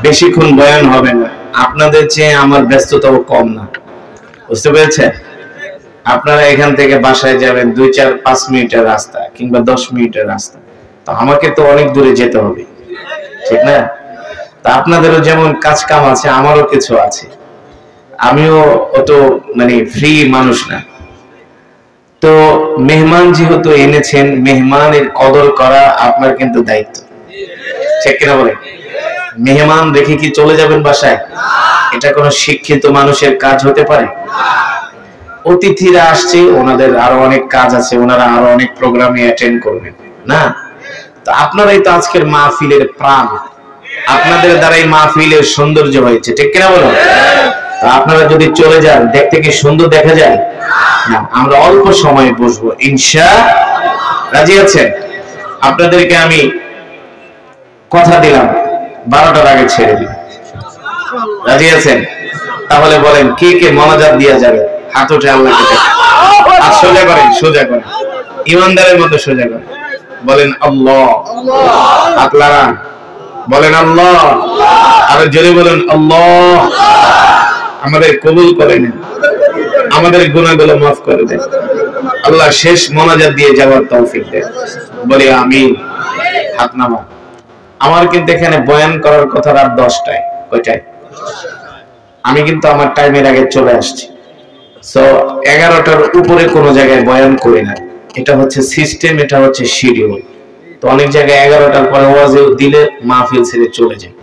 বেশিক্ষণ বয়ান হবে না, আপনাদের চেয়ে আমার ব্যস্ততাও কম না, বুঝতে পেরেছেন? আপনারা এখান থেকে বাসায় যাবেন 2-4-5 মিনিটের রাস্তা কিংবা 10 মিনিটের রাস্তা, তো আমাকে তো অনেক দূরে যেতে হবে, ঠিক না? তা আপনাদেরও যেমন কাজ কাম আছে, আমারও কিছু আছে, আমিও অত ফ্রি মানুষ না। তো মেহমান যেহেতু এনেছেন, মেহমানের কদর করা আপনার কিন্তু দায়িত্ব, ঠিক কিনা বলে? মেহমান রেখে কি চলে যাবেন বাসায়? এটা কোনো শিক্ষিত মানুষের কাজ হতে পারে? অতিথিরা আসছে, ওনাদের আরো অনেক কাজ আছে, ওনারা আরো অনেক প্রোগ্রামে অ্যাটেন্ড করবেন না? তো আপনারাই তো আজকের মাহফিলের প্রাণ, আপনাদের দ্বারাই মাহফিলের সৌন্দর্য হয়েছে, ঠিক কিনা বলুন? আপনারা যদি চলে যান, দেখতে কি সুন্দর দেখা যায় না? আমরা অল্প সময় বসবো ইনশাআল্লাহ। রাজি আছেন? আপনাদেরকে আমি কথা দিলাম 12টার আগে ছেড়ে দিই, রাজি আছেন? তাহলে বলেন কে কে মোনাজাত দিয়া যাবে? হাত উঠে আল্লাহকে দেখেন, হাত সোজা করেন, সোজা করেন, ইমানদারের মতো সোজা করেন, বলেন আল্লাহ। হাত লাগান, বলেন আল্লাহ। আরো জোরে বলেন আল্লাহ। আমাদের কবুল করে নেন, আমাদের গুনাহগুলো মাফ করে দেন, আল্লাহ শেষ মোনাজাত দিয়ে যাওয়ার তৌফিক দেন, বলি আমিন। হাত নামা। আমার কিন্তু এখানে বয়ান করার কথা রাত 10টায়। কয়টায়? আমি কিন্তু আমার টাইমের আগে চলে আসছি। সো 11টার উপরে কোনো জায়গায় বয়ান করি না, এটা হচ্ছে সিস্টেম, এটা হচ্ছে শিডিউল। তো অনেক জায়গায় 11টার পরে ওয়াজে দিলে মাহফিল ছেড়ে চলে যায়।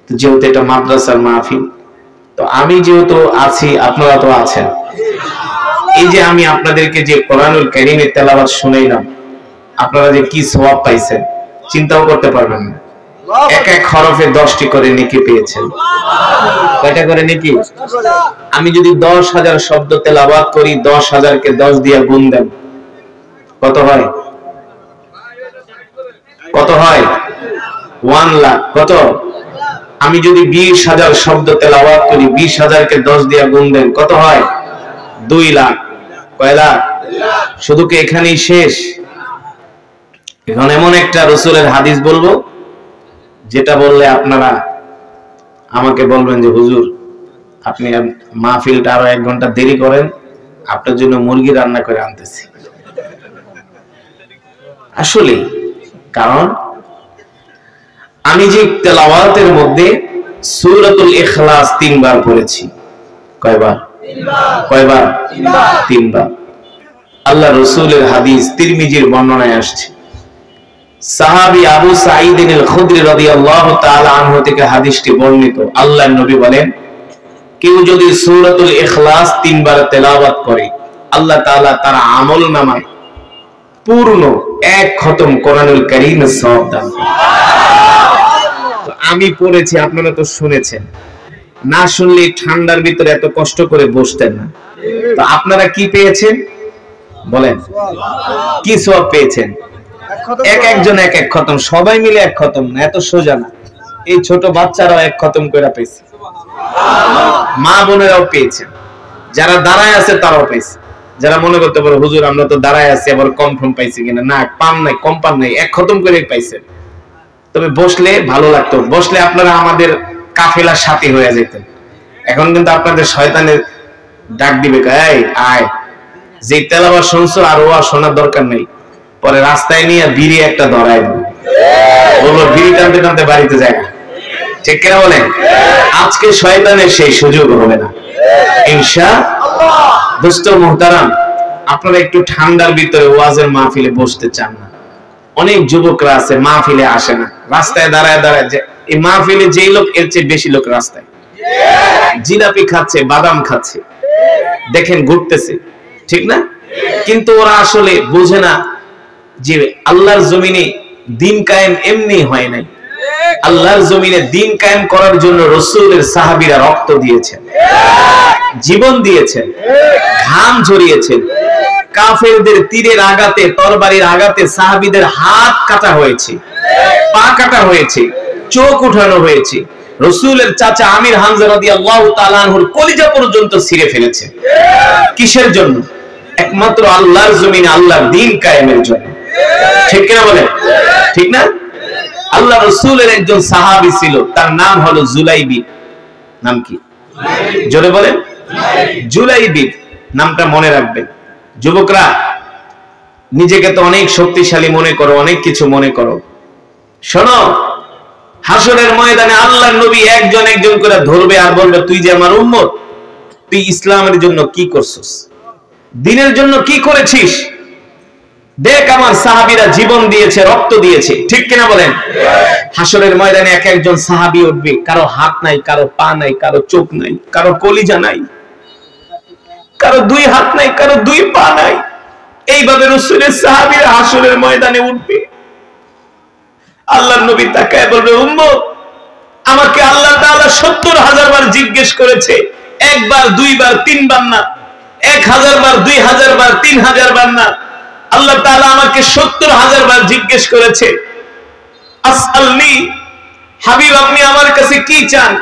তো যেহেতু এটা মাদ্রাসার মাহফিল, তো আমি যেহেতু আছি, আপনারা তো আছেন, এই যে আমি আপনাদেরকে যে কোরআনুল কারীমের তেলাওয়াত শুনাইলাম, আপনারা যে কি সওয়াব পাইছেন চিন্তাও করতে পারবেন না। এক এক হরফে 10টি করে নেকি পেয়েছেন। কয়টা করে নেকি? আমি যদি 10,000 শব্দ তেলাওয়াত করি, 10,000 কে 10 দিয়ে গুণ দেন, কত হয়? কত হয়? 1 লাখ। কত? আমি যদি 20,000 শব্দ তেলাওয়াত করি, 20,000 কে 10 দিয়ে গুণ দেন, কত হয়? 2 লাখ। কয় লাখ? শুধু কি এখানেই শেষ? এখন এমন একটা রাসূলের হাদিস বলবো, যেটা বললে আপনারা আমাকে বলবেন যে হুজুর আপনি মাহফিলটা আরো 1 ঘন্টা দেরি করেন, আপনার জন্য মুরগি রান্না করে আনতেছি। আসলে কারণ আমি যে তেলাওয়াতের মধ্যে সূরাতুল ইখলাস 3 বার পড়েছি। কয়বার? কয়বার? 3 বার। আল্লাহ রাসূলের হাদিস তিরমিজির বর্ণনায় আসছে, সাহাবী আবু সাঈদ আল খুদরি রাদিয়াল্লাহু তাআলা আনহু থেকে হাদিসটি বর্ণিত। আল্লাহর নবী বলেন, কেউ যদি সূরাতুল ইখলাস 3 বার তেলাওয়াত করে, আল্লাহ তাআলা তার আমলনামায় পূর্ণ 1 খতম কোরআনুল কারীমের সওয়াব দান করেন। আমি পড়েছি, আপনারা তো শুনেছেন, না শুনলে ঠান্ডার ভিতরে এত কষ্ট করে বসতেন না। তো আপনারা কি পেয়েছেন বলেন? কি সওয়াব পেয়েছেন? এক একজন 1 খতম, সবাই মিলে 1 খতম না, এত সোজা না। এই ছোট বাচ্চারাও 1 খতম করে পেয়েছে, মা বোনেরাও পেয়েছেন, যারা দাঁড়ায় আছে তারাও পেয়েছে। যারা মনে করতে পারে হুজুর আমরা তো দাঁড়ায় আছি, আবার কম পাইছি কিনা, না, পান নাই, কম পান নাই, 1 খতম করে পাইছেন। তবে বসলে ভালো লাগতো, বসলে আপনারা আমাদের কাফেলার সাথী হয়ে যেতেন। এখন কিন্তু আপনাদের শয়তানের ডাক দিবে, এই আয়, যে তেলাওয়াত শুনছো আর ওয়া শোনার দরকার নেই, পরে রাস্তায় নিয়ে বিড়ি একটা ধরায় দেবে, বলবো বিড়ি টানতে টানতে বাড়িতে যায় না, ঠিক কিনা বলেন? আজকে শয়তানের সেই সুযোগ হবে না ইনশাআল্লাহ। দোস্ত মুহতারাম, আপনারা একটু ঠান্ডার ভিতরে ওয়াজের মাহফিলে বসতে চান না। অনেক যুবকরা আছে মাহফিলে আসে না, রাস্তায় দাঁড়ায় দাঁড়ায়, এই মাহফিলে যেই লোক এর চেয়ে বেশি লোক রাস্তায় জিলাপি খাচ্ছে, বাদাম খাচ্ছে, দেখেন ঘুরতেছে, ঠিক না? কিন্তু ওরা আসলে বোঝে না যে আল্লাহর জমিনে দিন কায়েম এমনি হয় নাই। আল্লাহর জমিনে দিন কায়েম করার জন্য রাসূলের সাহাবীরা রক্ত দিয়েছেন, জীবন দিয়েছেন, ঘাম ঝরিয়েছেন। কাফেরদের তীরের আঘাতে, তরবারির আঘাতে সাহাবীদের হাত কাটা হয়েছে, পা কাটা হয়েছে, চোখ উঠানো হয়েছে। রাসূলের চাচা আমির হামজা রাদিয়াল্লাহু তাআলা আনহুর কলিজা পর্যন্ত ছিঁড়ে ফেলেছে। কিসের জন্য? একমাত্র আল্লাহর জমিনে আল্লাহর দ্বীন কায়েমের জন্য, ঠিক কিনা বলেন? ঠিক না? আল্লাহ রাসূলের একজন সাহাবী ছিল, তার নাম হলো জুলাইবি। নাম কি? জোরে বলেন। জুলাইবি নামটা মনে রাখবেন। যুবকরা, নিজেকে তো অনেক শক্তিশালী মনে করো, অনেক কিছু মনে করো। শোনো, হাসরের ময়দানে আল্লাহর নবী একজন একজন করে ধরবে আর বলবে, তুই যে আমার উম্মত, তুই ইসলামের জন্য কি করছিস, দ্বীনের জন্য কি করেছিস? দেখ আমার সাহাবীরা জীবন দিয়েছে, রক্ত দিয়েছে, ঠিক কিনা বলেন? হাসরের ময়দানে এক একজন সাহাবী উঠবে, কারো হাত নাই, কারো পা নাই, কারো চোখ নাই, কারো কলিজা নাই, কারো দুই হাত নাই, কারো দুই পা নাই। এইভাবে রাসূলের সাহাবীরা হাসরের ময়দানে উঠবে। আল্লাহর নবী তাকায় বলবে, উম্মত, আমাকে আল্লাহ তাআলা ৭০,০০০ বার জিজ্ঞেস করেছে, একবার, দুইবার, তিনবার না, ১,০০০ বার, ২,০০০ বার, ৩,০০০ বার না। আল্লাহ তাআলা আমাকে ৭০,০০০ বার জিজ্ঞেস করেছে, আসআলনি, হাবিব আপনি আমার কাছে কি চান?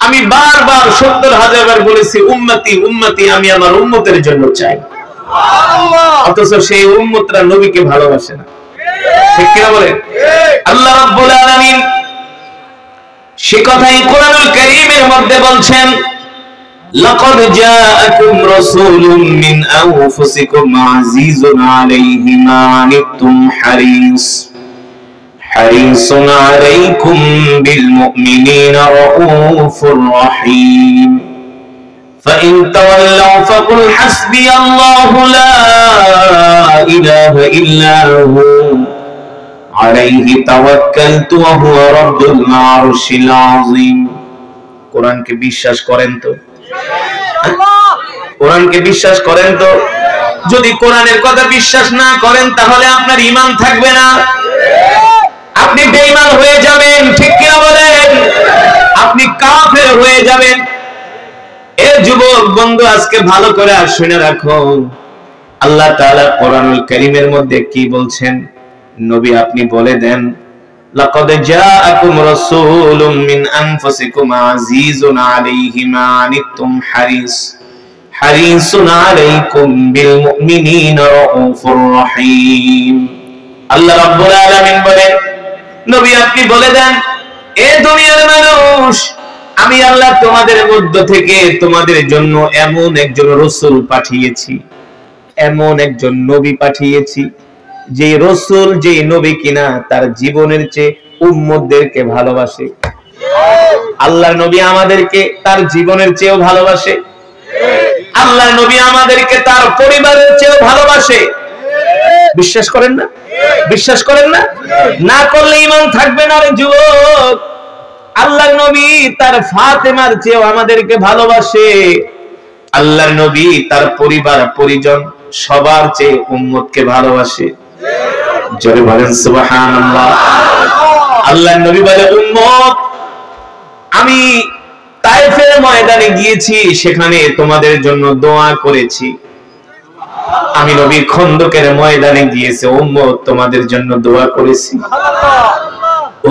আমি বারবার ৭০,০০০ বার বলেছি, উম্মতি উম্মতি, আমি আমার উম্মতের জন্য চাই। অথচ সেই উম্মতরা নবীকে ভালোবাসে না, ঠিক কিনা বলেন? আল্লাহ রাব্বুল আলামিন সে কথাই কোরআনুল কারীমের মধ্যে বলছেন, লাকাদ জাআকুম রাসূলুম মিন আনফুসিকুম আজিজুন আলাইহি মা আনিতুম হারিসুন আলাইকুম বিল মুমিনিনা রাউফুর রহিম। فإن تولوا فقل حسبي الله لا إله إلا هو عليه توكلت وهو رب العرش العظيم। কোরআনকে বিশ্বাস করেন তো? কোরআনকে বিশ্বাস করেন তো? যদি কোরআনের কথা বিশ্বাস না করেন তাহলে আপনার ঈমান থাকবে না, আপনি বেঈমান হয়ে যাবেন, ঠিক কি না বলেন? আপনি কাফের হয়ে যাবেন। এ যুবক বন্ধু, আজকে ভালো করে শুনে রাখো, আল্লাহ তাআলা কোরআনুল কারীমের মধ্যে কি বলছেন, নবী আপনি বলে দেন, লাকাদ জাআকুম রাসূলুম মিন আনফুসিকুম আজিজুন আলাইহি মা আনিতুম হারিসুন আলাইকুম বিল মুমিনিনা রাউফুর রহিম। আল্লাহ রাব্বুল আলামিন বলেন, নবী আপনি বলে দেন, এ দুনিয়ার মানুষ, আমি আল্লাহ তোমাদের মধ্য থেকে তোমাদের জন্য এমন একজন রাসূল পাঠিয়েছি, এমন একজন নবী পাঠিয়েছি, যে রাসূল, যে নবী কিনা তার জীবনের চেয়ে উম্মতদেরকে ভালোবাসে। আল্লাহ নবী আমাদেরকে তার জীবনের চেয়েও ভালোবাসে, আল্লাহ নবী আমাদেরকে তার পরিবারের চেয়েও ভালোবাসে। বিশ্বাস করেন না? বিশ্বাস করেন না? না করলে ঈমান থাকবে না রে যুবক। আল্লাহর নবী তার ফাতেমার চেয়েও আমাদেরকে ভালোবাসে, আল্লাহর নবী তার পরিবার পরিজন সবার চেয়ে উম্মতকে ভালোবাসে। জোরে বলেন সুবহানাল্লাহ। আল্লাহর নবী বলে, উম্মত, আমি তায়েফের ময়দানে গিয়েছি, সেখানে তোমাদের জন্য দোয়া করেছি। আমি নবী খন্দকের ময়দানে গিয়েছি, উম্মত তোমাদের জন্য দোয়া করেছি।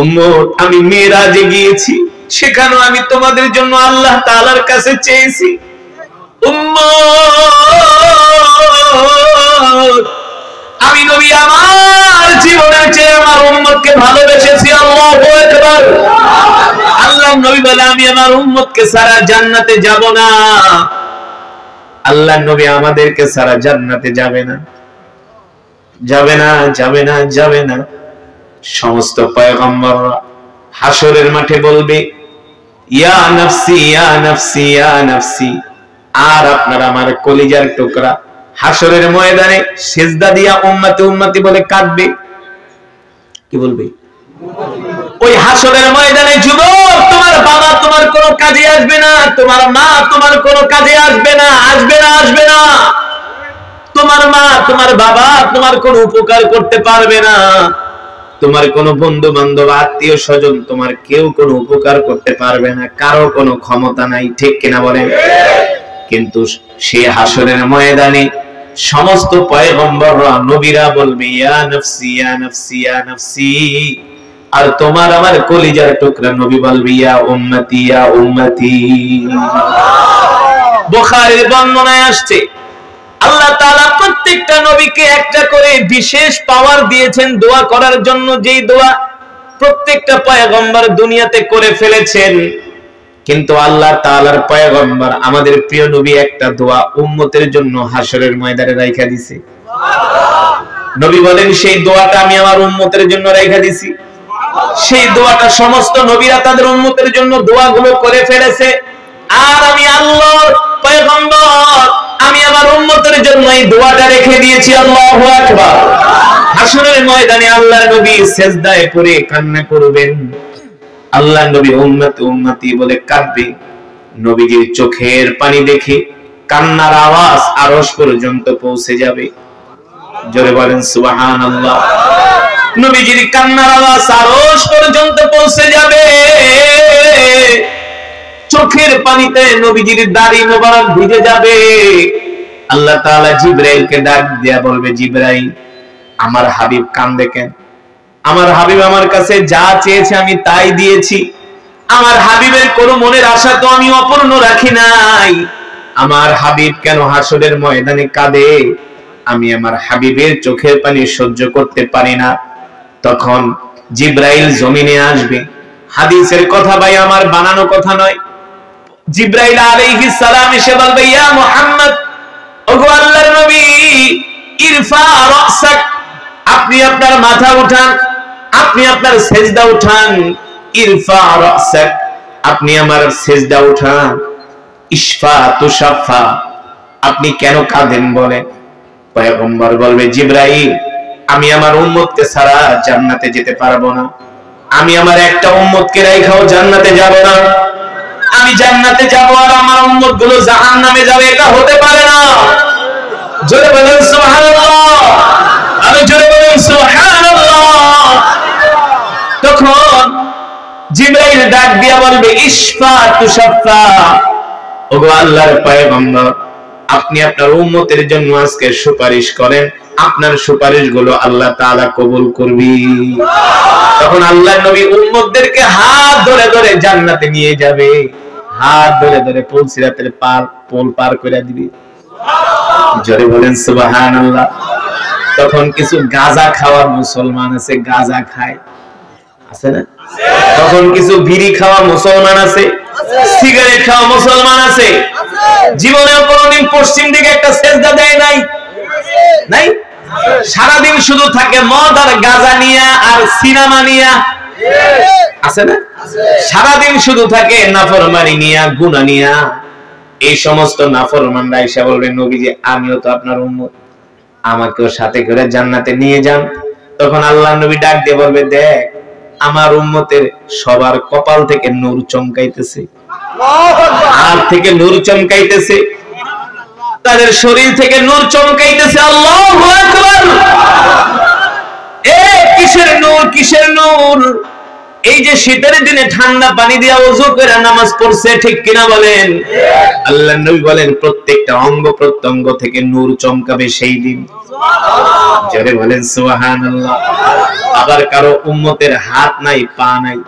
উম্মত, আমি মিরাজে গিয়েছি, সেখানেও আমি তোমাদের জন্য আল্লাহ তাআলার কাছে চেয়েছি। উম্মত, আমি নবী আমার জীবনের চেয়ে আমার উম্মতকে ভালোবেসেছি। আল্লাহু আকবার। আল্লাহর নবী বলে, আমি আমার উম্মতকে ছাড়া জান্নাতে যাব না। আল্লাহর নবী আমাদেরকে ছাড়া জান্নাতে যাবে না, যাবে না, যাবে না, যাবে না। সমস্ত পয়গম্বররা হাসরের মাঠে বলবে, ইয়া নাফসি, ইয়া নাফসি, ইয়া নাফসি। আর আপনার আমার কলিজার টুকরা হাসরের ময়দানে সিজদা দিয়া উম্মতি উম্মতি বলে কাঁদবে। কি বলবে? ওই হাসরের ময়দানে যুবক, তোমার বাবা তোমার কোনো কাজে আসবে না, তোমার মা তোমার কোনো কাজে আসবে না, আসবে না, আসবে না। তোমার মা তোমার বাবা তোমার কোনো উপকার করতে পারবে না, তোমার কোনো বন্ধু বান্ধব আত্মীয় স্বজন তোমার কেউ কোনো উপকার করতে পারবে না, কারো কোনো ক্ষমতা নাই, ঠিক কিনা বলেন? কিন্তু সে হাসরের ময়দানে সমস্ত পয়গম্বররা নবীরা বলবে, ইয়া নাফসি, ইয়া নাফসি, ইয়া নাফসি। আর তোমার আমার কলিজার টুকরা নবী বলবে, ইয়া উম্মতি, ইয়া উম্মতি। বুখারীর বর্ণনায় আসছে, আল্লাহ তাআলা প্রত্যেকটা নবীকে একটা করে বিশেষ পাওয়ার দিয়েছেন দোয়া করার জন্য। যেই দোয়া প্রত্যেকটা পয়গম্বর দুনিয়াতে করে ফেলেছেন, কিন্তু আল্লাহ তাআলার পয়গম্বর আমাদের প্রিয় নবী একটা দোয়া উম্মতের জন্য হাসরের ময়দানে রাইখা দিয়েছে। নবী বলেন সেই দোয়াটা আমি আমার উম্মতের জন্য রাইখা দিয়েছি। সেই দোয়াটা সমস্ত নবীরা তাদের উম্মতের জন্য দোয়াগুলো করে ফেলেছে, আর আমি আল্লাহর পয়গম্বর আমি আমার উম্মতের জন্য এই দোয়াটা রেখে দিয়েছি। আল্লাহু আকবার। হাসরের ময়দানে আল্লাহর নবী সিজদায় পড়ে কান্না করবেন, আল্লাহর নবী উম্মতি উম্মতি বলে কাঁদবে। নবীজির চোখের পানি দেখে কান্নার আওয়াজ আরশ পর্যন্ত পৌঁছে যাবে। জোরে বলেন সুবহানাল্লাহ। নবীজির কান্নার আওয়াজ আরশ পর্যন্ত পৌঁছে যাবে। চোখের পানিতে নবীজির দাড়ি মোবারক ভিজে যাবে। আল্লাহ তাআলা জিবরাইলকে ডাক দিয়া বলবে, জিবরাইল, আমার হাবিব কান্দে কেন? আমার হাবিব আমার কাছে যা চেয়েছে আমি তাই দিয়েছি। আমার হাবিবের কোন মনের আশা তো আমি অপূর্ণ রাখি নাই। আমার হাবিব কেন হাসরের ময়দানে কাঁদে? আমি আমার হাবিবের চোখের পানি সহ্য করতে পারি না। তখন জিবরাইল জমিনে আসবে। হাদিসের কথা ভাই, আমার বানানো কথা নয়। জিবরাইল আলাইহিস সালাম এসে বলবে, ইয়া মুহাম্মদ, ওগো আল্লাহর নবী, ইরফা রাসাক, আপনি আপনার মাথা উঠান, আপনি আপনার সিজদা উঠান। ইরফা রাসাক, আপনি আমার সিজদা উঠান। ইশফা তুশাফা, আপনি কেন কাঁদেন বলেন? পয়গম্বর বলবে, জিবরাইল, আমি আমার উম্মতকে ছাড়া জান্নাতে যেতে পারবো না। আমি আমার একটা উম্মতকে রাইখাও জান্নাতে যাব না। আমি জান্নাতে যাব আর আমার উম্মত গুলো জাহান্নামে যাবে, এটা হতে পারে না। জোরে বলেন সুবহানাল্লাহ। আমি জোরে বলেন সুবহানাল্লাহ। তখন জিবরাইল ডাক দিয়া বলবে, ইশফা তুশাফা, ওগো আল্লাহর পয়গম্বর, আপনি আপনার উম্মতের জন্য আজকে সুপারিশ করেন, আপনার সুপারিশগুলো আল্লাহ তাআলা কবুল করবে। তখন আল্লাহর নবী উম্মতদেরকে হাত ধরে ধরে জান্নাতে নিয়ে যাবে, হাত ধরে ধরে পুলসিরাতের পোল পার করে দিবে। জোরে বলেন সুবহানাল্লাহ। তখন কিছু গাঁজা খাওয়া মুসলমান আছে, গাঁজা খায়, আছে না? তখন কিছু বিড়ি খাওয়া মুসলমান আছে, সিগারেট খাওয়া মুসলমান আছে। জীবনেও কোনোদিন পশ্চিম দিকে একটা সেজদা দেয় নাই, নাই? সারাদিন শুধু থাকে মদ আর গাঁজা নিয়া আর সিনেমা নিয়া, আছে না? সারাদিন শুধু থাকে নাফরমানি নিয়া, গুনাহ নিয়া। এই সমস্ত নাফরমানরা এসে বলবে, নবীজি, আমিও তো আপনার উম্মত, আমাকেও সাথে করে জান্নাতে নিয়ে যান। তখন আল্লাহর নবী ডাক দিয়ে বলবে, দেখ, আমার উম্মতের সবার কপাল থেকে নূর চমকাইতেছে, হাত থেকে নূর চমকাইতেছে, তাদের শরীর থেকে নূর চমকাইতেছে। আল্লাহু আকবার। কিসের নূর, কিসের নূর? এই যে শীতের দিনে ঠান্ডা পানি দিয়ে ওযু করে নামাজ পড়ছে, ঠিক কিনা বলেন? আল্লাহর নবী বলেন, প্রত্যেকটা অঙ্গ প্রত্যঙ্গ থেকে নূর চমকাবে সেই দিন। জোরে বলেন সুবহানাল্লাহ। আবার কারো উম্মতের হাত নাই, পা নাই,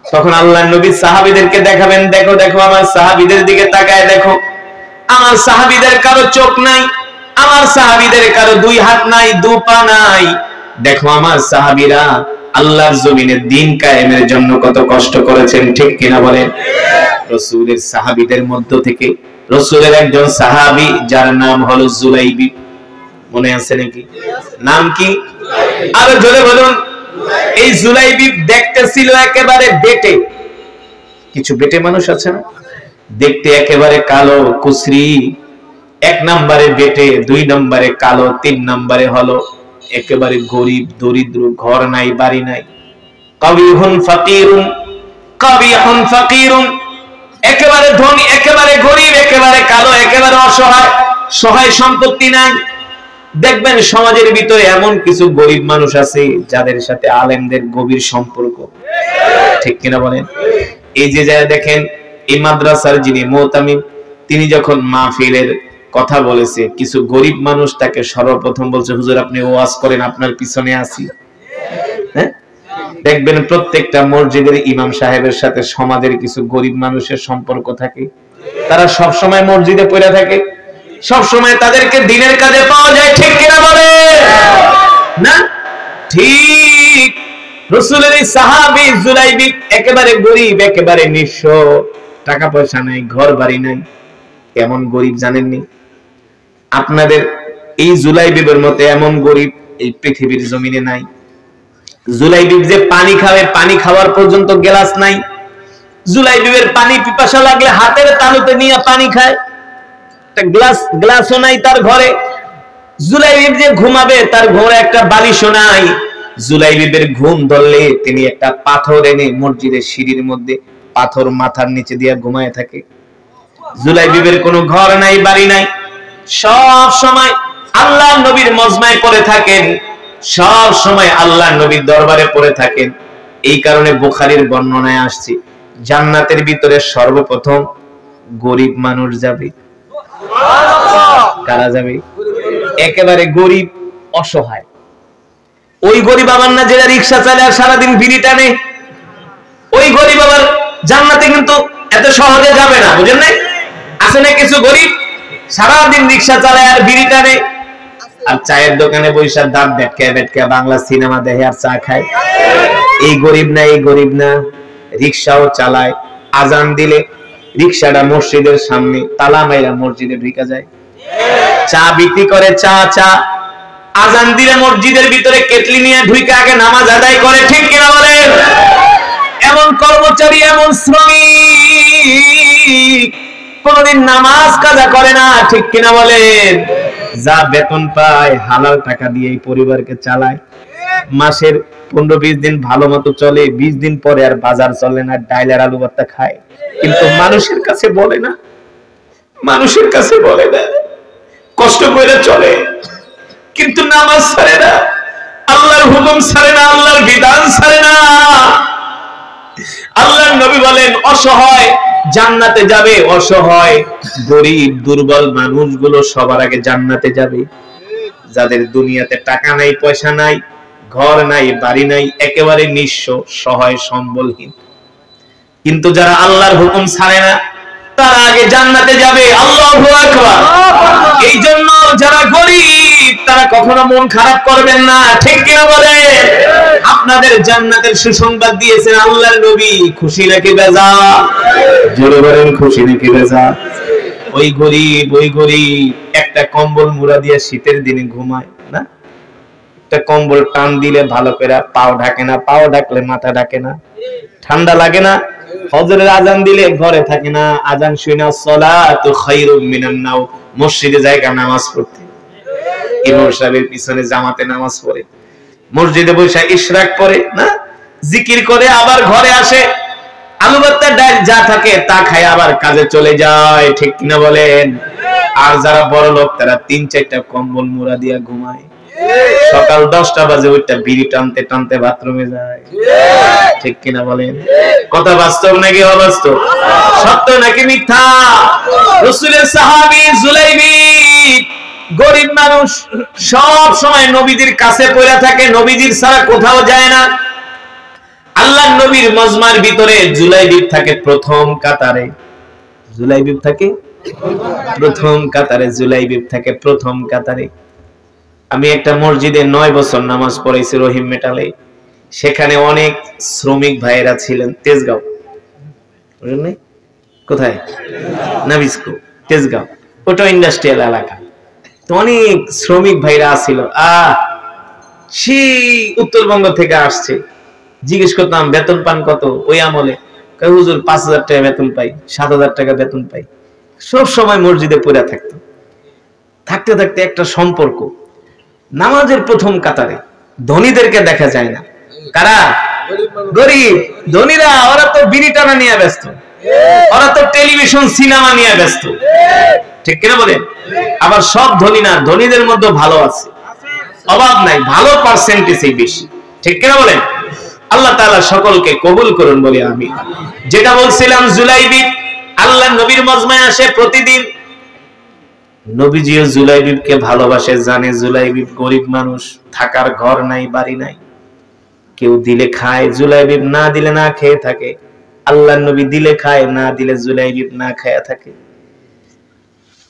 তখন আল্লাহর নবী সাহাবীদেরকে দেখাবেন, দেখো দেখো আমার সাহাবীদের দিকে তাকায় দেখো, আমার সাহাবীদের কারো চোখ নাই, আমার সাহাবীদের কারো দুই হাত নাই, দু পা নাই। দেখো আমার সাহাবীরা আল্লাহর জমিনে দ্বীন কায়েমের জন্য কত কষ্ট করেছেন, ঠিক কিনা বলেন? রাসূলের সাহাবীদের মধ্য থেকে রাসূলের একজন সাহাবী যার নাম হলো জুলাইবি, মনে আছে নাকি? নাম কি? আরো জোরে বলুন। এই জুলাইবি দেখতে ছিল একেবারে বেটে। কিছু বেটে মানুষ আছে না, দেখতে একেবারে কালো কুচরি। এক নম্বরে বেটে, দুই নম্বরে কালো, তিন নম্বরে হলো একেবারে গরিব দরিদ্র, ঘর নাই, বাড়ি নাই। কাবিহুন ফাকিরুন, কাবিহুন ফাকিরুন, একেবারে ধনী, একেবারে গরিব, একেবারে কালো, একেবারে অসহায়, সহায় সম্পত্তি নাই। দেখবেন সমাজের ভিতরে এমন কিছু গরিব মানুষ আছে যাদের সাথে আলেমদের গভীর সম্পর্ক, ঠিক কিনা বলেন? এই যে যারা দেখেন এই মাদ্রাসার যিনি মুতামিম, তিনি যখন মাহফিলের কথা বলেছে, কিছু গরিব মানুষ তাকে সর্বপ্রথম বলছে, হুজুর আপনি ওয়াজ করেন, আপনার পিছনে আছি। হ্যাঁ, দেখবেন প্রত্যেকটা মসজিদের ইমাম সাহেবের সাথে সমাজের কিছু গরিব মানুষের সম্পর্ক থাকে। তারা সব সময় মসজিদে পড়ে থাকে, সব সময় তাদেরকে দ্বীনের কাজে পাওয়া যায়, ঠিক কিনা বলে? না ঠিক রাসূলের সাহাবী জুলাইবিব একেবারে গরীব, একেবারে নিঃস্ব, টাকা পয়সা নাই, ঘর বাড়ি নাই। এমন গরীব জানেননি? আপনাদের এই জুলাইবিবের মতো এমন গরীব এই পৃথিবীর জমিনে নাই। জুলাইবিব যে পানি খাবে, পানি খাওয়ার পর্যন্ত গ্লাস নাই। জুলাইবিবের পানি পিপাসা লাগলে হাতের তালুতে নিয়ে পানি খায়, একটা গ্লাসও নাই তার ঘরে। জুলাইবিব যে ঘুমাবে তার ঘরে একটা বালিশও নাই। জুলাইবিবের ঘুম ধরলে তিনি একটা পাথর এনে মসজিদের সিঁড়ির মধ্যে পাথর মাথার নিচে দিয়ে ঘুমায় থাকে। জুলাইবিবের কোনো ঘর নাই, বাড়ি নাই, সব সময় আল্লাহর নবীর মজমায় পড়ে থাকেন, সব সময় আল্লাহর নবীর দরবারে পড়ে থাকেন। এই কারণে বুখারীর বর্ণনায় আসছে জান্নাতের ভিতরে সর্বপ্রথম গরীব মানুষ যাবে। কারা যাবে? একেবারে গরীব, অসহায়। ওই গরীব আবার না যারা রিকশা চালায় আর সারাদিন বিড়ি টানে, ওই গরীব আবার জান্নাতে কিন্তু এত সহজে যাবে না, বুঝেন নাই? আছে না কিছু গরীব সারাদিন রিকশা চালায় আর বিড়ি টানে, আর চায়ের দোকানে বৈশা দাঁত বেটকে বাংলা সিনেমা দেখে আর চা খায়। এই গরীব না, এই গরীব না। রিকশাও চালায়, আজান দিলে রিকশাটা মসজিদের সামনে তালা মাইরা মসজিদে ঢুকে যায়। চা বিক্রি করে, চা আজান দিলে মসজিদের ভিতরে কেটলি নিয়ে ঢুকে আগে নামাজ আদায় করে, ঠিক কিনা বলেন? এমন কর্মচারী, এমন শ্রমিক কোনদিন নামাজ কাজা করে না, ঠিক কিনা বলেন? যা বেতন পায় হালাল টাকা দিয়ে এই পরিবারকে চালায়। মাসের 15-20 দিন ভালো মতো চলে, 20 দিন পরে আর বাজার চলে না, ডাইল আর আলু ভর্তা খায়। কিন্তু মানুষের কাছে বলে না, মানুষের কাছে বলে না, কষ্ট করে চলে, কিন্তু নামাজ ছাড়ে না, আল্লাহর হুকুম ছাড়ে না, আল্লাহর বিধান ছাড়ে না। আল্লাহর নবী বলেন অসহায় জান্নাতে যাবে, অসহায় গরীব দুর্বল মানুষগুলো সবার আগে জান্নাতে যাবে। যাদের দুনিয়াতে টাকা নাই, পয়সা নাই, ঘর নাই, বাড়ি নাই, একেবারে নিঃস্ব, সহায়, সম্বলহীন, কিন্তু যারা আল্লাহর হুকুম ছাড়ে না তারা আগে জান্নাতে যাবে। আল্লাহু আকবার। এই জন্য যারা গরীব তারা কখনো মন খারাপ করবেন না, ঠিক কিনা বলেন? আপনাদের জান্নাতের সুসংবাদ দিয়েছেন আল্লাহর নবী, খুশি নাকি বেজার? জোরে বলেন, খুশি নাকি বেজার? ওই গরীব একটা কম্বল মুড়া দিয়ে শীতের দিনে ঘুমায় না, একটা কম্বল টান দিলে ভালো করে পাও ঢাকে না, পাও ঢাকলে মাথা ঢাকে না, ঠান্ডা লাগে না। ফজরের আজান দিলে ঘরে থাকে না, আজান শুনে সালাতু খায়রুম মিনান নাও, মসজিদে জায়গা নামাজ পড়তে, ইমাম সাহেবের পিছনে জামাতে নামাজ পড়ে, মসজিদে বসে ইশরাক পড়ে না, জিকির করে, আবার ঘরে আসে, আলু ভর্তা ডাল যা থাকে তা খায়, আবার কাজে চলে যায়, ঠিক কিনা বলেন? আর যারা বড় লোক তারা 3-4টা কম্বল মুড়া দিয়া ঘুমায়, সকাল 10টা বাজে ওইটা বিড়ি টানতে টানতে বাথরুমে যায়, ঠিক কিনা বলেন? কথা বাস্তব নাকি অবাস্তব? সত্য নাকি মিথ্যা? রাসূলের সাহাবী জুলাইবিব গরীব মানুষ, সব সময় নবীজির কাছে পড়ে থাকে, নবীজির ছাড়া কোথাও যায় না। আল্লাহর নবীর মজমার ভিতরে জুলাইবিব থাকে প্রথম কাতারে, জুলাইবিব থাকে প্রথম কাতারে, জুলাইবিব থাকে প্রথম কাতারে। আমি একটা মসজিদে 9 বছর নামাজ পড়াইছি রহিম মেটালে, সেখানে অনেক শ্রমিক ভাইয়েরা ছিলেন। তেজগাঁও, কোথায়? নাবিস্কো, তেজগাঁও, ওটা ইন্ডাস্ট্রিয়াল এলাকা। তো অনেক শ্রমিক ভাইরা ছিল, সেই উত্তরবঙ্গ থেকে আসছে। জিজ্ঞেস করতাম বেতন পান কত? ওই আমলে হুজুর 5,000 টাকা বেতন পাই, 7,000 টাকা বেতন পাই। সব সময় মসজিদে পড়ে থাকতো। থাকতে থাকতে একটা সম্পর্ক, নামাজের প্রথম কাতারে ধনীদেরকে দেখা যায় না। কারা? গরীব। ধনীরা ওরা তো বিড়ি টানা নিয়ে ব্যস্ত, ওরা তো টেলিভিশন সিনেমা নিয়ে ব্যস্ত, ঠিক কিনা বলেন? আবার সব ধনী না, ধনীদের মধ্যে ভালো আছে, অভাব নাই, ভালো পার্সেন্টেজই বেশি, ঠিক কিনা বলেন? আল্লাহ তাআলা সকলকে কবুল করুন বলি আমিন। যেটা বলছিলাম, জুলাইবিব আল্লাহর নবীর মজমায় আসে প্রতিদিন। নবীজিও জুলাইবিবকে ভালোবাসে, জানে জুলাইবিব গরীব মানুষ, থাকার ঘর নাই, বাড়ি নাই, কেউ দিলে খায়, জুলাইবিব না দিলে না খেয়ে থাকে। আল্লাহর নবী দিলে খায়, না দিলে জুলাইবিব না খায়া থাকে।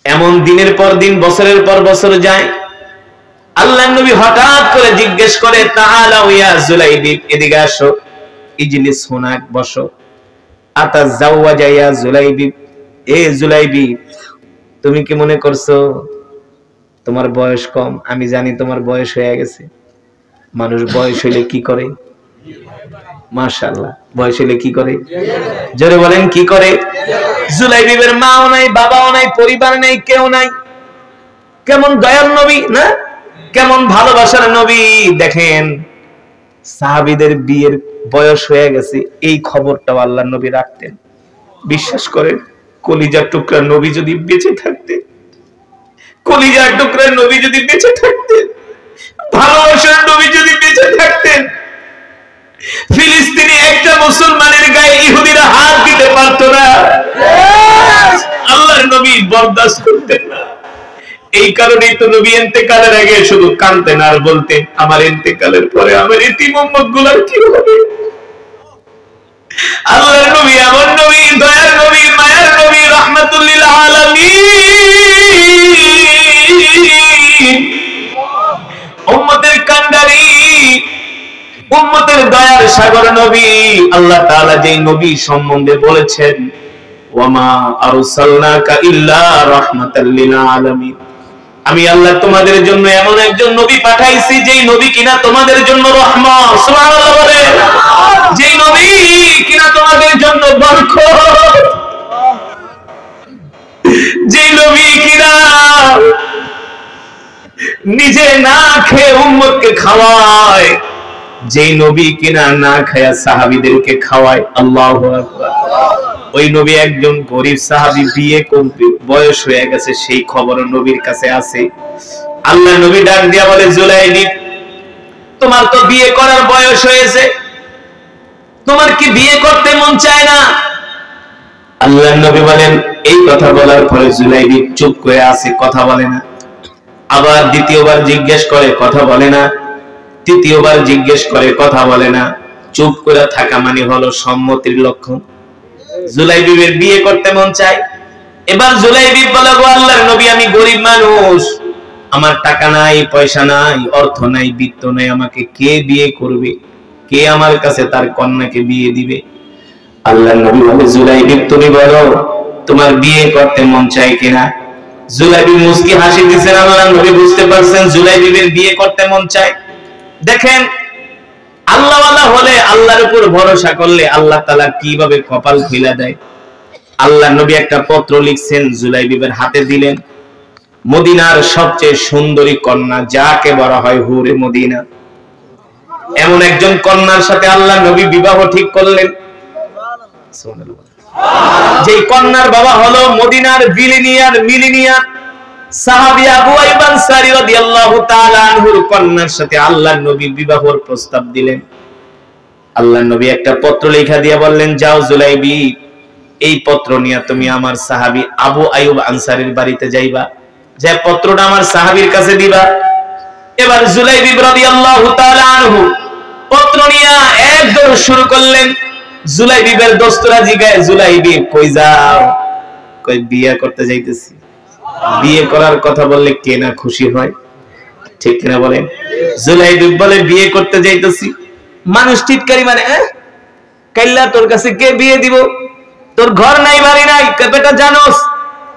এমন দিনের পর দিন, বছরের পর বছর যায়। আল্লাহর নবী হঠাৎ করে জিজ্ঞেস করে, তাআলা ইয়া জুলাইবি, এদিকে আসো, ইজলিস হুনাক, বসো। আতাজাওয়াজা ইয়া জুলাইবি, এ জুলাইবি, তুমি কি মনে করছো তোমার বয়স কম? আমি জানি তোমার বয়স হয়ে গেছে। মানুষ বয়স হইলে কি করে? মাশাআল্লাহ, বয়স হইলে কি করে? জোরে বলেন, কি করে? জুলাইবিবের মাও নাই, বাবাও নাই, পরিবার নাই, কেউ নাই। কেমন দয়ার নবী না, কেমন ভালোবাসার নবী। দেখেন, সাহাবীদের বিয়ের বয়স হয়ে গেছে, এই খবরটাও আল্লাহর নবী রাখতেন। বিশ্বাস করেন, কলিজার টুকরা নবী যদি বেঁচে থাকতেন, কলিজার টুকরা নবী যদি বেঁচে থাকতেন, ভালোবাসার নবী যদি বেঁচে থাকতেন, ফিলিস্তিনি একটা মুসলমানের গায়ে ইহুদিরা হাত দিতে পারত না। আল্লাহর নবী বরদাস্ত করতেন না। এই কারণেই তো নবী ইন্তেকালের আগে শুধু কাঁদতেন আর বলতেন, আমার ইন্তেকালের পরে আমার এতিম উম্মতগুলোর কি হবে? আল্লাহর নবী, আমার নবী, দয়ার নবী, মায়ার নবী, রাহমাতুল লিল আলামিন, উম্মতের কান্ডারি, উম্মতের দয়ার সাগর নবী। আল্লাহ তাআলা যেই নবী সম্বন্ধে বলেছেন, ওয়ামা আরসালনাকা ইল্লা রাহমাতাল লিল আলামিন, আমি আল্লাহ তোমাদের জন্য এমন একজন নবী পাঠাইছি যেই নবী কিনা তোমাদের জন্য রহমত, সুবহানাল্লাহ বলে, যেই নবী কিনা তোমাদের জন্য বরকত, যেই নবী কিনা নিজে না খেয়ে উম্মতকে খাওয়ায়, যেই নবী কিনা না খায়া সাহাবীদেরকে খাওয়ায়। আল্লাহু আকবার। ওই নবী একজন গরিব সাহাবী, বিয়ে করবে, বয়স হয়ে গেছে, সেই খবর নবীর কাছে আছে। আল্লাহ নবী ডাক দিয়া বলে, জুলাইবি, তোমার তো বিয়ে করার বয়স হয়েছে, তোমার কি বিয়ে করতে মন চায় না? আল্লাহ নবী বলেন, এই কথা বলার পরে জুলাইবি চুপ করে আছে, কথা বলে না। আবার দ্বিতীয়বার জিজ্ঞেস করে, কথা বলে না। তৃতীয়বার জিজ্ঞেস করে, কথা বলে না। চুপ করে থাকা মানে হলো সম্মতির লক্ষণ। জুলাইবিবের বিয়ে করতে মন চায়। এবার জুলাইবি বলে, গো আল্লাহর নবী, আমি গরিব মানুষ, আমার টাকা নাই, পয়সা নাই, অর্থ নাই, বিত্ত নাই, আমাকে কে বিয়ে করবে? কে আমার কাছে তার কন্যাকে বিয়ে দিবে? আল্লাহর নবী বলে, জুলাইবি, তুমি বলো তোমার বিয়ে করতে মন চায় কিনা? জুলাইবি মুস্কি হাসি দিয়েছেন। আল্লাহর নবী বুঝতে পারছেন জুলাইবিবের বিয়ে করতে মন চায়। দেখেন, আল্লাহওয়ালা হলে, আল্লাহর উপর ভরসা করলে আল্লাহ তাআলা কিভাবে কপাল খুলে দেয়। আল্লাহর নবী একটা পত্র লিখছেন, জুলাইবিবের হাতে দিলেন। মদিনার সবচেয়ে সুন্দরী কন্যা, যাকে বলা হয় হুরে মদিনা, এমন একজন কন্যার সাথে আল্লাহর নবী বিবাহ ঠিক করলেন। যেই কন্যার বাবা হলো মদিনার মিলিনিয়ার সাহাবী আবু আইয়ুব আনসারী রাদিয়াল্লাহু তাআলা আনহুর কন্যার সাথে আল্লাহর নবী বিবাহের প্রস্তাব দিলেন। আল্লাহর নবী একটা পত্র লেখা দিয়ে বললেন, যাও জুলাইবি, এই পত্র নিয়ে তুমি আমার সাহাবী আবু আইয়ুব আনসারীর বাড়িতে যাইবা, যে পত্রটা আমার সাহাবীর কাছে দিবা। এবার জুলাইবি রাদিয়াল্লাহু তাআলা আনহু পত্র নিয়ে একদম শুরু করলেন। জুলাইবিবের দোস্তরা জিগায়, জুলাইবি কই যাও? কই বিয়ে করতে যাইতেছি। বিয়ে করার কথা বললে কে না খুশি হয়, ঠিক কিনা বলেন? জুলাইবি বলে, বিয়ে করতে যাইতেছি। মানুষ টিটকারি মানে, কাইল্লা তোর কাছে কে বিয়ে দিব? তোর ঘর নাই, বাড়ি নাই, বেটা জানোস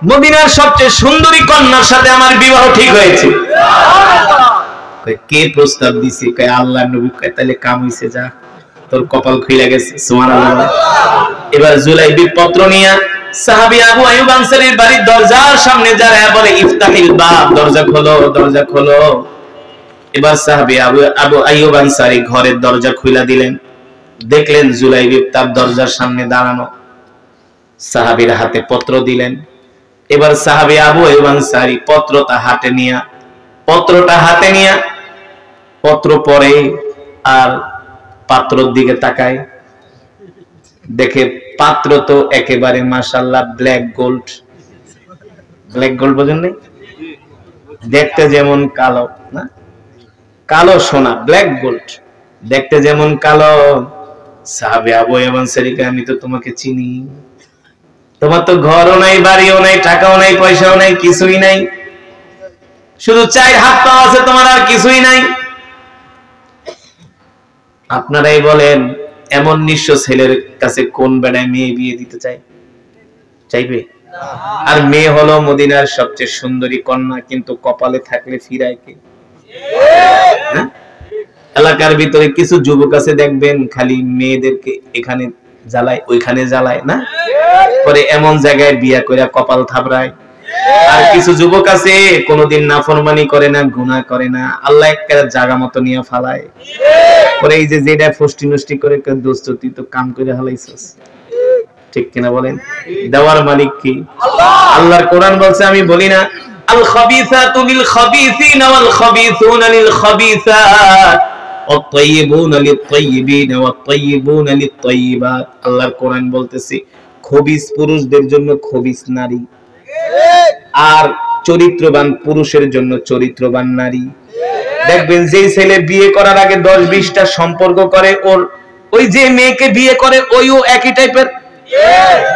মদিনার সবচেয়ে সুন্দরী কন্যার সাথে আমার বিবাহ ঠিক হয়েছে। কে প্রস্তাব দিছে? কয় আল্লাহর নবী। কয় তাহলে কাম হইছে, যা, তোর কপাল খুলে গেছে, সুবহানাল্লাহ। এবার জুলাইবি পত্র নিয়ে সাহাবী আবু আইয়ুব আনসারীর বাড়ির দরজার সামনে দাঁড়ায় বলে, ইফতাহিল বাব, দরজা খোলো, দরজা খোলো। এবার সাহাবী আবু আইয়ুব আনসারী ঘরের দরজা খুলে দিলেন। দেখলেন জুলাইবি তার দরজার সামনে দাঁড়ানো, সাহাবীর হাতে পত্র দিলেন। এবার সাহাবী আবু আইয়ুব আনসারী পত্রটা হাতে নিয়ে পত্র পড়ে আর পাত্রর দিকে তাকায়। দেখে পাত্র তো একেবারে মাশাআল্লাহ ব্ল্যাক গোল্ড। ব্ল্যাক গোল্ড বোঝেন নাই? দেখতে যেমন কালো, না কালো সোনা, ব্ল্যাক গোল্ড, দেখতে যেমন কালো। সাহাবী আবু আইয়ুব আনসারীকে, আমি তো তোমাকে চিনি, তোমার তো ঘরও নাই, বাড়িও নাই, টাকাও নাই, পয়সাও নাই, কিছুই নাই। শুধু 4 হাত পা আছে, তোমার আর কিছুই নাই। আপনারাই বলেন, এমন নিঃস্ব ছেলের কাছে কোন বেড়ায় মেয়ে বিয়ে দিতে চাইবে? আর মেয়ে হলো মদিনার সবচেয়ে সুন্দরী কন্যা, কিন্তু কপালে থাকলে ফিরায় কে? এলাকার ভিতরে কিছু যুবক আছে, দেখবেন খালি মেয়েদেরকে এখানে জ্বালায় ওইখানে জ্বালায় না, পরে এমন জায়গায় বিয়া করে কপাল থাবড়ায়। আর কিছু যুবক আছে কোনোদিন নাফরমানি করে না, গুনাহ করে না, আল্লাহ একটা জায়গা মতো নিয়ে ফালায়, পরে এই যে যেটা ফষ্টি নষ্টি করে দোস্ত তুই তো কাম করে হালাইছিস, ঠিক কিনা বলেন? দেওয়ার মালিক কি? আল্লাহর কোরআন বলছে, আমি বলি না, আল খাবিসাতু লিল খাবিসিনা ওয়াল খাবিসুনা লিল খাবিসাত ওয়াত তাইয়িবুনা লিত তাইয়িবিনা ওয়াত তাইয়িবুনা লিত তাইয়িবাত। আল্লাহর কোরআন বলতেছে, খবিস পুরুষদের জন্য খবিস নারী, আর চরিত্রবান পুরুষের জন্য চরিত্রবান নারী। দেখবেন যে ছেলে বিয়ে করার আগে 10-20টা সম্পর্ক করে, ওর ওই যে মেয়েকে বিয়ে করে ওইও একই টাইপের।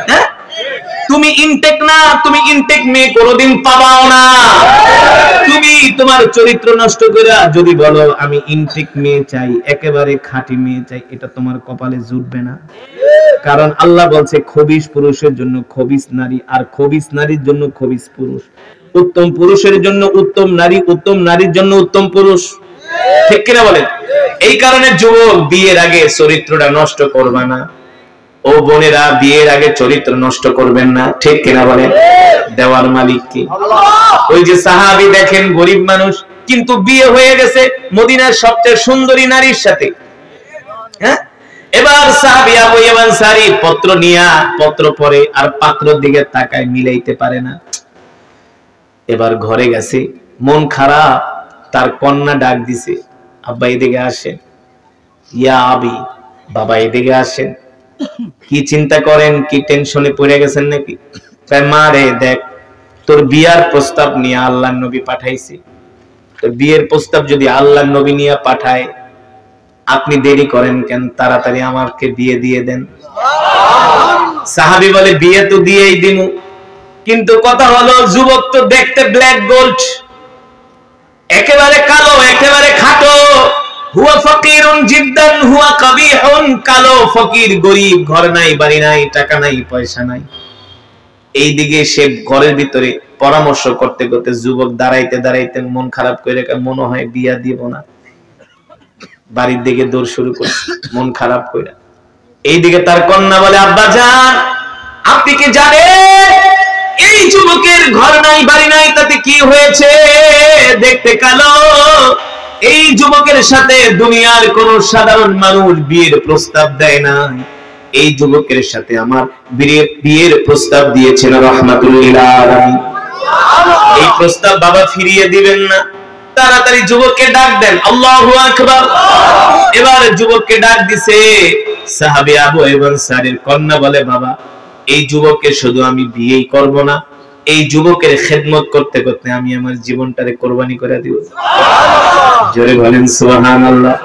হ্যাঁ, তুমি ইনটেক না, তুমি ইনটেক মেয়ে কোনোদিন পাবাও না। তুমি তোমার চরিত্র নষ্ট করে যদি বলো আমি ইনটেক মেয়ে চাই, একেবারে খাঁটি মেয়ে চাই, এটা তোমার কপালে জুটবে না। কারণ আল্লাহ বলছে খবিস পুরুষের জন্য খবিস নারী, আর খবিস নারীর জন্য খবিস পুরুষ। উত্তম পুরুষের জন্য উত্তম নারী, উত্তম নারীর জন্য উত্তম পুরুষ, ঠিক কিনা বলেন? এই কারণে যুবক, বিয়ের আগে চরিত্রটা নষ্ট করবে না। ও বোনেরা, বিয়ের আগে চরিত্র নষ্ট করবেন না, ঠিক কিনা বলেন? দেওয়ার মালিক কি? ওই যে সাহাবী দেখেন, গরিব মানুষ, কিন্তু বিয়ে হয়ে গেছে মদিনার সবচেয়ে সুন্দরী নারীর সাথে। হ্যাঁ, এবার সাহাবী আবু আনসারী পত্র নিয়া পত্র পড়ে, আর পাত্রের দিকে তাকায়, মিলাইতে পারে না। এবার ঘরে গেছে, মন খারাপ, তার কন্যা ডাক দিছে, আব্বা এদিকে আসেন, ইয়া আবি, বাবা এদিকে আসেন। কি চিন্তা করেন? কি টেনশনে পড়ে গেছেন নাকি? মা রে, দেখ তোর বিয়ার প্রস্তাব নিয়ে আল্লাহর নবী পাঠাইছে, তো বিয়ের প্রস্তাব যদি আল্লাহর নবী নিয়ে পাঠায়, আপনি দেরি করেন কেন? তাড়াতাড়ি আমাকে বিয়ে দিয়ে দেন। সাহাবী বলে, বিয়ে তো দিয়েই দিমু, কিন্তু কথা হলো যুবক তো দেখতে ব্ল্যাক গোল্ড, একেবারে কালো, একেবারে খাটো। হুয়া ফকিরুন জিদ্দান হুয়া কবিহুন, কালো, ফকির, গরিব, ঘর নাই, বাড়ি নাই, টাকা নাই, পয়সা নাই। এইদিকে সে ঘরের ভিতরে পরামর্শ করতে করতে যুবক দাঁড়াইতে দাঁড়াইতে মন খারাপ করে, মনে হয় বিয়া দিব না, বাড়ির দিকে দৌড় শুরু করছে মন খারাপ করে। এইদিকে তার কন্যা বলে, আব্বা জান, আপনি কি জানেন এই যুবকের ঘর নাই, বাড়ি নাই, তাতে কি হয়েছে? দেখতে কালো, এই যুবকের সাথে দুনিয়ার কোন সাধারণ মানুষ বিয়ের প্রস্তাব দেয় না। এই যুবকের সাথে আমার বিয়ের প্রস্তাব দিয়েছেন রাহমাতুল লিল আলামিন। এই প্রস্তাব বাবা ফিরিয়ে দিবেন না, তাড়াতাড়ি যুবককে ডাক দেন। আল্লাহু আকবার। এবার যুবককে ডাক দিছে। সাহাবী আবু আনসারীর কন্যা বলে, বাবা, এই যুবককে শুধু আমি বিয়েই করব না, এই যুবকের খেদমত করতে করতে আমি আমার জীবনটারে কোরবানি করে দিব। জোরে বলেন সুবহানাল্লাহ।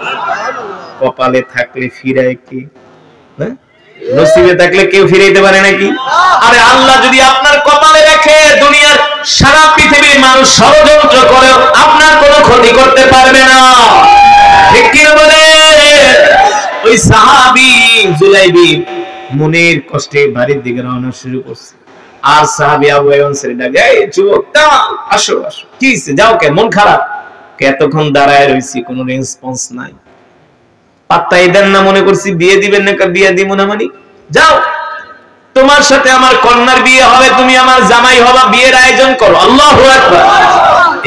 কপালে থাকলে ফিরায় কি? নসিবে থাকলে কেউ ফিরাইতে পারে নাকি? আরে আল্লাহ যদি আপনার কপালে রাখে, দুনিয়ার সারা পৃথিবীর মানুষ ষড়যন্ত্র করে আপনার কোনো ক্ষতি করতে পারবে না, ঠিক কি বলে? ওই সাহাবী জুলাইবি মনের কষ্টে বাড়ির দিকে রওনা শুরু করছে, আর সাহাবী আবু আনসারী ডাকে, এই যুবক, আসো আসো। কি হইছে? যাও, কে মন খারাপ? এতক্ষণ দাঁড়ায় রইছি, কোনো রেসপন্স নাই, পাত্তাই দেন না। মনে করছি বিয়ে দিবেন না, বিয়ে দিব না মানে, যাও, তোমার সাথে আমার কন্যার বিয়ে হবে, তুমি আমার জামাই হবা, বিয়ের আয়োজন করো। আল্লাহু আকবার।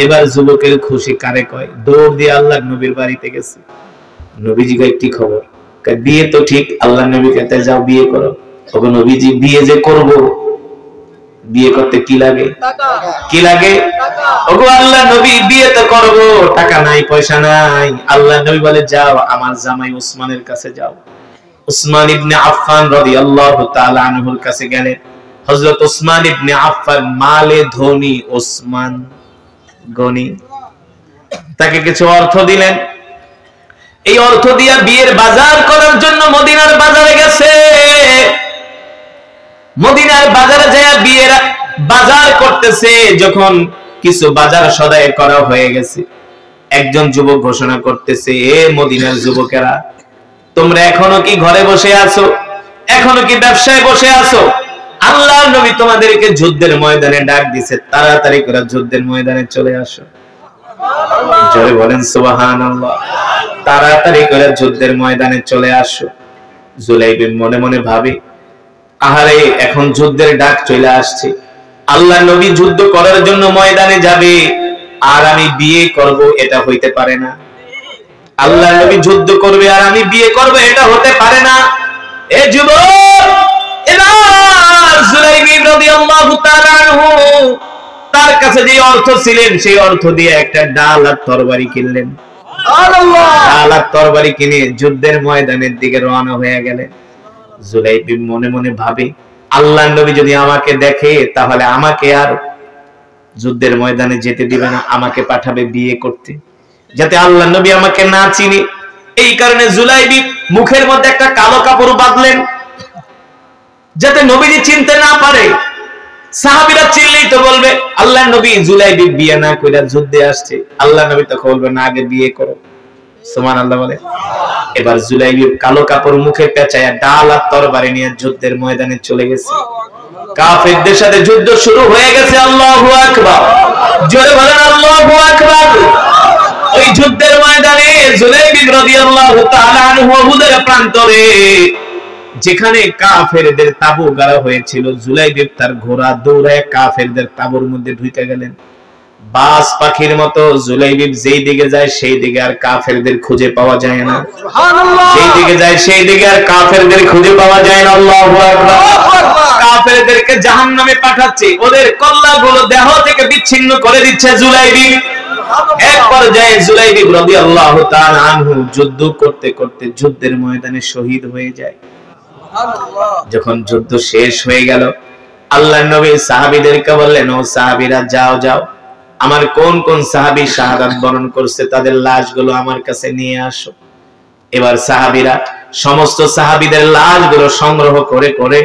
এবার যুবকের খুশি কারে কয়? দৌড় দিয়ে আল্লাহর নবীর বাড়িতে গেছে। নবীজি কয়, কি খবর? বিয়ে তো ঠিক। আল্লাহর নবী কয়, যাও বিয়ে করো। ওগো নবীজি, বিয়ে যে করব, বিয়ে করতে কি লাগে? কি লাগে? ওগো আল্লাহ নবী, বিয়ে তো করব, টাকা নাই, পয়সা নাই। আল্লাহ নবী বলে, যাও আমার জামাই উসমানের কাছে যাও। উসমান ইবনে আফফান রাদিয়াল্লাহু তাআলা আনহুর কাছে গেলেন। হযরত উসমান ইবনে আফফান মালে ধনী, উসমান গনি, তাকে কিছু অর্থ দিলেন। এই অর্থ দিয়া বিয়ের বাজার করার জন্য মদিনার বাজারে গেছে। মদিনার বাজারে যায় বিয়ের বাজার করতেছে। যখন কিছু বাজার সদাই করা হয়ে গেছে। একজন যুবক ঘোষণা করতেছে, এ মদিনার যুবকেরা, তোমরা এখনো কি ঘরে বসে আছো? এখনো কি ব্যবসায় বসে আছো? আল্লাহর নবী তোমাদেরকে যুদ্ধের ময়দানে ডাক দিছে, তাড়াতাড়ি করে যুদ্ধের ময়দানে চলে আসো। জোরে বলেন সুবহানাল্লাহ। তাড়াতাড়ি করে যুদ্ধের ময়দানে চলে আসো। জুলাইবিব মনে মনে ভাবে, আহারে এখন যুদ্ধের ডাক চলে আসছে, আল্লাহর নবী যুদ্ধ করার জন্য ময়দানে যাবে আর আমি বিয়ে করব, এটা হইতে পারে না। আল্লাহর নবী যুদ্ধ করবে আর আমি বিয়ে করব, এটা হতে পারে না। এ যুবক, এবার জুলাইবিব রাদিয়াল্লাহু তাআলা আনহু তার কাছে যে অর্থ ছিলেন সেই অর্থ দিয়ে একটা ডাল আর তরবারি কিনলেন। সুবহানাল্লাহ। ডাল আর তরবারি কিনে যুদ্ধের ময়দানের দিকে রওনা হয়ে গেলেন। জুলাইবিব মনে মনে ভাবে, আল্লাহর নবী যদি আমাকে দেখে তাহলে আমাকে আর যুদ্ধের ময়দানে যেতে দিবে না, আমাকে পাঠাবে বিয়ে করতে, যাতে আল্লাহর নবী আমাকে না চিনে। এই কারণে জুলাইবিব মুখের মধ্যে একটা কালো কাপড় বাঁধলেন, যাতে নবীজি চিনতে না পারে। সাহাবীরা চিনলেই তো বলবে আল্লাহর নবী জুলাইবিব বিয়ে না কইরা যুদ্ধে আসছে, আল্লাহর নবী তখন বলবে না, আগে বিয়ে করো। সুবহানাল্লাহ বলে। এবার জুলাইবিব কালো কাপড় মুখে পেঁচায়া ডাল আর তরবারি নিয়ে যুদ্ধের ময়দানে চলে গেছে। কাফেরদের সাথে যুদ্ধ শুরু হয়ে গেছে। আল্লাহু আকবার, জোরে বলেন আল্লাহু আকবার। ওই যুদ্ধের ময়দানে জুলাইবিব রাদিয়াল্লাহু তাআলা আনহু উহুদের প্রান্তরে যেখানে কাফেরদের তাবু গাড়া হয়েছিল, জুলাইবিব তার ঘোড়া দৌড়ায় কাফেরদের তাবুর মধ্যে ঢুকে গেলেন। বাস পাখির মতো জুলাইবিব যেই দিকে যায় সেই দিকে আর কাফেরদের খুঁজে পাওয়া যায় না। সুবহানাল্লাহ। যেই দিকে যায় সেই দিকে আর কাফেরদের খুঁজে পাওয়া যায় না। আল্লাহু আকবার। কাফেরদেরকে জাহান্নামে পাঠাচ্ছে, ওদের কল্লাগুলো দেহ থেকে বিচ্ছিন্ন করে দিচ্ছে জুলাইবিব। এক পর্যায়ে জুলাইবিব রাদিয়াল্লাহু তাআলা আনহু যুদ্ধ করতে করতে যুদ্ধের ময়দানে শহীদ হয়ে যায়। সুবহানাল্লাহ। যখন যুদ্ধ শেষ হয়ে গেল, আল্লাহর নবী সাহাবীদেরকে বললেন, ও সাহাবীরা যাও যাও, আমার কোন কোন সাহাবী শাহাদাত বরণ করছে তাদের লাশগুলো আমার কাছে নিয়ে আসো। এবার সাহাবীরা সমস্ত সাহাবীদের লাশগুলো সংগ্রহ করে করে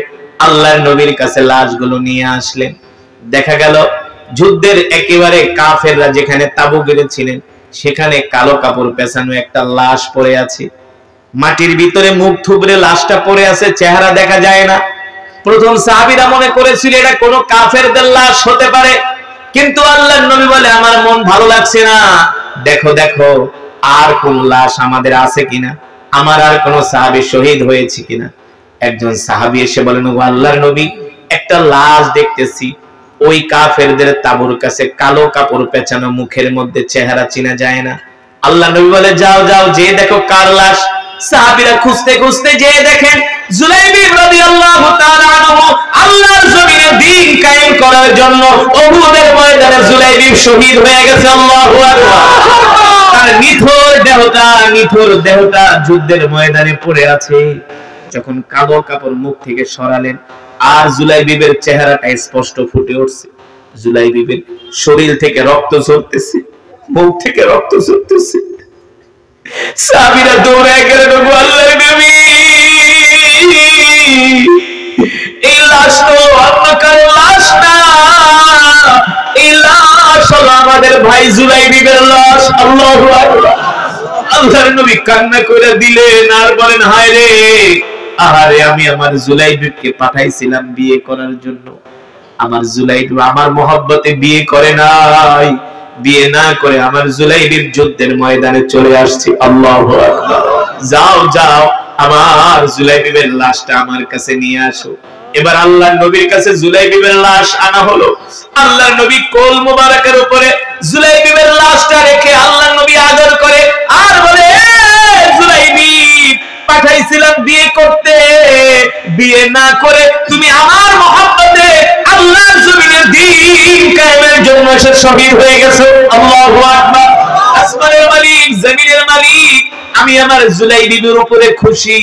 আল্লাহর নবীর কাছে লাশগুলো নিয়ে আসলেন। দেখা গেল যুদ্ধের একেবারে কাফেররা যেখানে তাবু গেড়েছিলেন সেখানে কালো কাপড় পেছানো একটা লাশ পড়ে আছে। মাটির ভিতরে মুখ থুবড়ে লাশটা পড়ে আছে, চেহারা দেখা যায় না। প্রথম সাহাবীরা মনে করেছিল এটা কোনো কাফেরদের লাশ হতে পারে, কিন্তু আল্লাহর নবী বলে, আমার মন ভালো লাগছে না, দেখো দেখো আর কোন লাশ আমাদের আছে কিনা, আমার আর কোন সাহাবী শহীদ হয়েছে কিনা। একজন সাহাবী এসে বলেন, ও আল্লাহর নবী, একটা লাশ দেখতেছি, ওই কাফেরদের তাবুর কাছে কালো কাপড় পেঁচানো, মুখের মধ্যে চেহারা চেনা যায় না। আল্লাহর নবী বলে, যাও যাও যে দেখো কার লাশ। সাহাবীরা খুঁজতে খুঁজতে যে দেখেন জুলাইবিব রাদিয়াল্লাহু তাআলা আনহু আল্লাহর জমিনে দ্বীন কায়েম করার জন্য উহুদের ময়দানে জুলাইবিব শহীদ হয়ে গেছে। আল্লাহু আকবার। তার নিথর দেহটা যুদ্ধের ময়দানে পড়ে আছে। যখন কালো কাপড় মুখ থেকে সরালেন আর জুলাইবিবের চেহারাটা স্পষ্ট ফুটে উঠছে। জুলাইবিবের শরীর থেকে রক্ত ঝরতেছে, মুখ থেকে রক্ত ঝরতেছে। সাহাবীরা দৌড়ায় গেলেন, আল্লাহর নবী, এই লাশ তো আপনার লাশ না, এই লাশ হলো আমাদের ভাই জুলাইবিবের লাশ। আল্লাহু আকবার। আল্লাহর নবী কান্না করে দিলেন আর বলেন, হায় রে, আহারে, আমি আমার জুলাইবিবকে পাঠাইছিলাম বিয়ে করার জন্য, আমার জুলাইবিব আমার মহব্বতে বিয়ে করে নাই, বিয়ে না করে আমার জুলাইবিব যুদ্ধের ময়দানে চলে আসছে। আল্লাহু আকবার। যাও যাও, আমার জুলাইবিবের লাশটা আমার কাছে নিয়ে আসো। এবার আল্লাহর নবীর কাছে জুলাইবিবের লাশ আনা হলো। আল্লাহর নবী কোল মোবারকের উপরে জুলাইবিবের লাশটা রেখে আল্লাহর নবী আদর করে আর বলে, জুলাইবিব, পাঠাইছিলাম বিয়ে করতে, বিয়ে না করে তুমি আমার মহব্বতে আল্লাহর জমিনে দ্বীন কায়েমের জন্য এসে শহীদ হয়ে গেছো। আল্লাহু আকবার। আসমানের মালিক, জমিনের মালিক, আমি আমার জুলাইবিবের উপরে খুশি,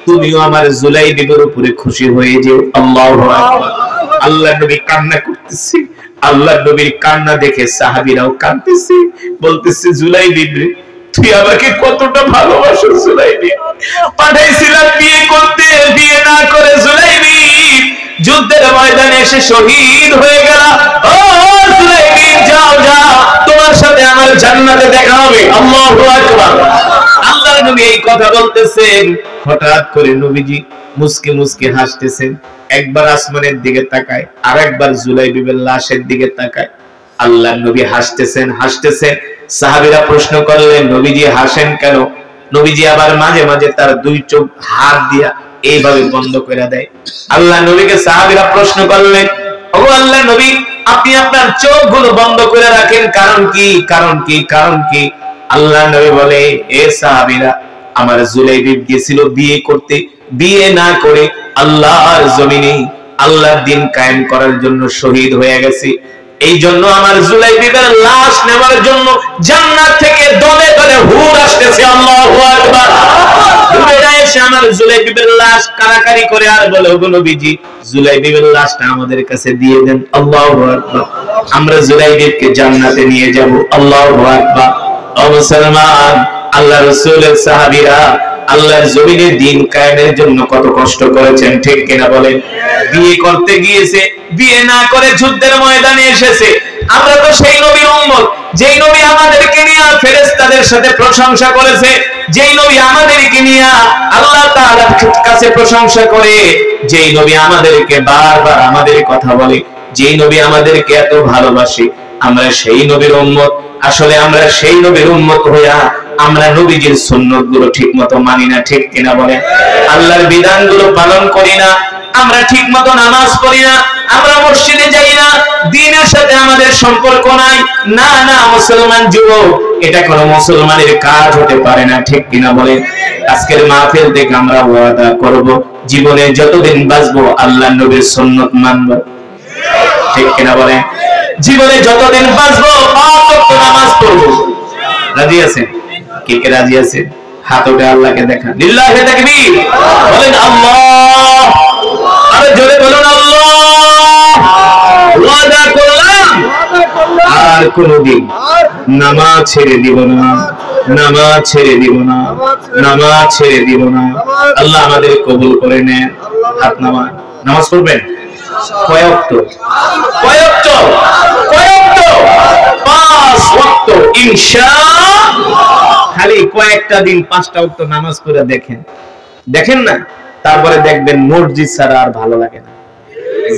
তুমিও আমার জুলাইবিবের উপরে খুশি হয়ে যেও। আল্লাহু আকবার। আল্লাহর নবী কান্না করতেছে। আল্লাহর নবীর কান্না দেখে সাহাবীরাও কাঁদতেছে, বলতেছে, জুলাইবিব রে, তুই আমাকে কতটা ভালোবাসো জুলাইবিব, পাঠাইছিলাম বিয়ে করতে, বিয়ে না করে জুলাইবিব যুদ্ধের ময়দানে এসে শহীদ হয়ে গেল। ও জুলাইবিব, যাও যাও, তোমার সাথে আমার জান্নাতে দেখা হবে। আল্লাহু আকবার। আল্লাহর নবী এই কথা বলতেছেন, হঠাৎ করে নবীজি মুস্কি মুস্কি হাসতেছেন। একবার আসমানের দিকে তাকায়, আর একবার জুলাইবিবের লাশের দিকে তাকায়। আল্লাহর নবী হাসতেছেন হাসতেছেন। সাহাবীরা প্রশ্ন করলেন, নবীজি হাসেন কেন? নবীজি আবার মাঝে মাঝে তার দুই চোখ হাত দিয়া এইভাবে বন্ধ করে দেয়। আল্লাহ নবীকে সাহাবীরা প্রশ্ন করলেন, ও আল্লাহ নবী, আপনি আপনার চোখগুলো বন্ধ করে রাখেন, কারণ কি? কারণ কি? কারণ কি? আল্লাহ নবী বলে, এ সাহাবীরা, আমার জুলাইবিব গিয়েছিল বিয়ে করতে, বিয়ে না করে আল্লাহর জমিনে আল্লাহর দ্বীন কায়েম করার জন্য শহীদ হয়ে গেছে। এই জন্য আমার জুলাইবিবের লাশ নেওয়ার জন্য জান্নাত থেকে দলে দলে হুর আসতেছে। আল্লাহু আকবার। হুরেরা এসে আমার জুলাইবিবের লাশ কারাকারি করে আর বলে, ওগো নবীজি, জুলাইবিবের লাশটা আমাদের কাছে দিয়ে দেন। আল্লাহু আকবার। আমরা জুলাইবিবকে জান্নাতে নিয়ে যাব। আল্লাহু আকবার। ও মুসলমান, আল্লাহ রাসূলের সাহাবীরা আল্লাহর জমিনে দ্বীন কায়েমের জন্য কত কষ্ট করেছেন, ঠিক কিনা বলেন? বিয়ে করতে গিয়েছে, বিয়ে না করে যুদ্ধের ময়দানে এসেছে। আমরা তো সেই নবীর উম্মত, যেই নবী আমাদেরকে নিয়ে ফেরেশতাদের সাথে প্রশংসা করেছে, যেই নবী আমাদেরকে নিয়ে আল্লাহ তাআলার কাছে প্রশংসা করে, যেই নবী আমাদেরকে বারবার আমাদের কথা বলে, যেই নবী আমাদেরকে এত ভালোবাসে, আমরা সেই নবীর উম্মত। আসলে আমরা সেই নবীর উম্মত হইয়া আমরা নবীজির সুন্নতগুলো ঠিকমতো মানি না, ঠিক কিনা বলেন? আল্লাহর বিধানগুলো পালন করি না, আমরা ঠিকমতো নামাজ পড়ি না, আমরা মসজিদে যাই না, দ্বীনের সাথে আমাদের সম্পর্ক নাই। না না মুসলমান যুবক, এটা কোনো মুসলমানের কাজ হতে পারে না, ঠিক কিনা বলেন? আজকের মাহফিল থেকে আমরা ওয়াদা করব, জীবনে যতদিন বাঁচবো আল্লাহর নবীর সুন্নত মানব, ঠিক কিনা বলেন? জীবনে যতদিন বাঁচবো পাঁচ ওয়াক্ত নামাজ পড়বো। রাজি আছেন? কে কে রাজি আছেন? হাত উঠে আল্লাহকে দেখান। লিল্লাহি তাকবীর। বলেন আল্লাহ। আরে জোরে বলুন আল্লাহ। ওয়াদা করলাম আর কোনদিন নামাজ ছেড়ে দিব না, নামাজ ছেড়ে দিব না, নামাজ ছেড়ে দিব না। আল্লাহ আমাদের কবুল করে নেন। হাত নামান। নামাজ পড়বেন কয় ওয়াক্ত? কয় ওয়াক্ত? কয় ওয়াক্ত? পাঁচ ওয়াক্ত ইনশাআল্লাহ। খালি কয়েকটা দিন পাঁচটা ওয়াক্ত নামাজ পড়ে দেখেন, দেখেন না, তারপরে দেখবেন মসজিদ ছাড়া আর ভালো লাগে না,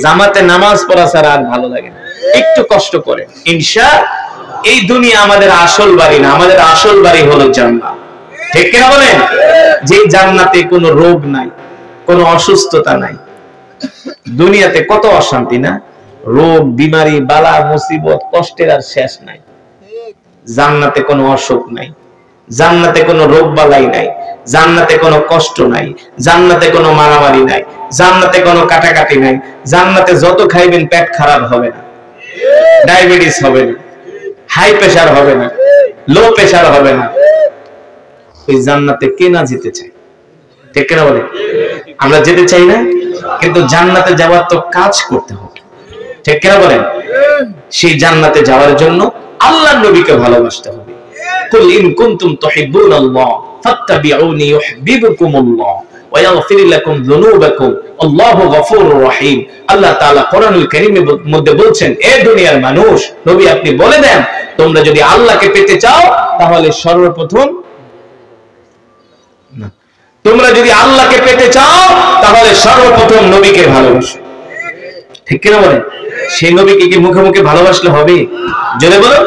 জামাতে নামাজ পড়া ছাড়া আর ভালো লাগে না। একটু কষ্ট করে ইনশাআল্লাহ। এই দুনিয়া আমাদের আসল বাড়ি না, আমাদের আসল বাড়ি হলো জান্নাত, ঠিক কিনা বলেন? যে জান্নাতে কোনো রোগ নাই, কোনো অসুস্থতা নাই। দুনিয়াতে কত অশান্তি না, রোগ বিমারি বালা মুসিবত কষ্টের আর শেষ নাই। জান্নাতে কোনো অসুখ নাই, জান্নাতে কোনো রোগ বালাই নাই, জান্নাতে কোনো কষ্ট নাই, জান্নাতে কোনো মারামারি নাই, জান্নাতে কোনো কাটাকাটি নাই। জান্নাতে যত খাইবেন পেট খারাপ হবে না, ডায়াবেটিস হবে না, হাই প্রেসার হবে না, লো প্রেসার হবে না। ওই জান্নাতে কে না যেতে চায়, ঠিক কিনা বলে? আমরা যেতে চাই না, কিন্তু জান্নাতে যাওয়ার তো কাজ করতে হবে, ঠিক কিনা বলেন? সেই জান্নাতে যাওয়ার জন্য আল্লাহর নবীকে ভালোবাসতে হবে। কুল ইন কুনতুম তুহিব্বুনাল্লাহ ফাত্তাবিউনি ইউহিব্বুকুমুল্লাহ ওয়া ইয়াগফির লাকুম যুনুবাকুম আল্লাহু গফুরুর রহিম। আল্লাহ তাআলা কোরআনুল কারীমের মধ্যে বলছেন, এ দুনিয়ার মানুষ, নবী আপনি বলে দেন, তোমরা যদি আল্লাহকে পেতে চাও তাহলে সর্বপ্রথম তোমরা যদি আল্লাহকে পেতে চাও তাহলে সর্বপ্রথম নবীকে ভালোবাসো, ঠিক কিনা বলেন? সেই নবীকে কি মুখে মুখে ভালোবাসলে হবে? জোরে বলো।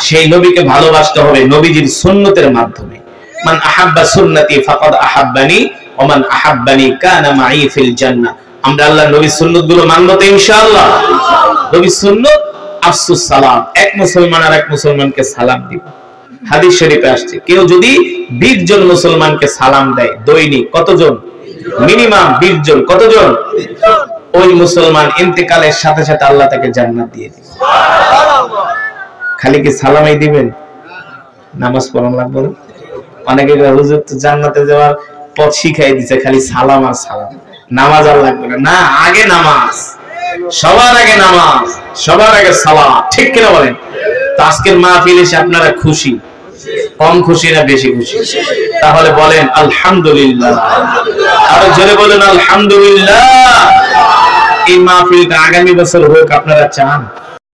সেই নবীকে ভালোবাসতে হবে নবীজির সুন্নতের মাধ্যমে। মান আহাব্বা সুন্নতি ফাকাদ আহাব্বানি ওয়া মান আহাব্বানি কানা মাই ফিল জান্নাহ। আমরা আল্লাহর নবীর সুন্নতগুলো মানব তো ইনশাআল্লাহ। নবীর সুন্নত আফসুস সালাম, এক মুসলমান আর এক মুসলমানকে সালাম দিব। হাদিস শরীফে আসছে, কেউ যদি 20 জন মুসলমানকে সালাম দেয় দৈনিক, কতজন? মিনিমাম 20 জন। কতজন? ওই মুসলমান ইন্তেকালের সাথে সাথে আল্লাহ তাকে জান্নাত দিয়ে দিবে। খালি কি সালামই দিবেন? নামাজ পড়া লাগবে না? অনেকে হুজুর তো জান্নাতে যাওয়ার পথ শিখাই দিছে, খালি সালাম আর সালাম, নামাজ আর লাগবে না। না, আগে নামাজ, সবার আগে নামাজ, সবার আগে সালাত, ঠিক কিনা বলেন? তো আজকের মাহফিলে এসে আপনারা খুশি? কম খুশি না বেশি খুশি? তাহলে বলেন আলহামদুলিল্লাহ। আরো জোরে বলেন আলহামদুলিল্লাহ। এই মাহফিলটা আগামী বছর হোক, আপনারা চান?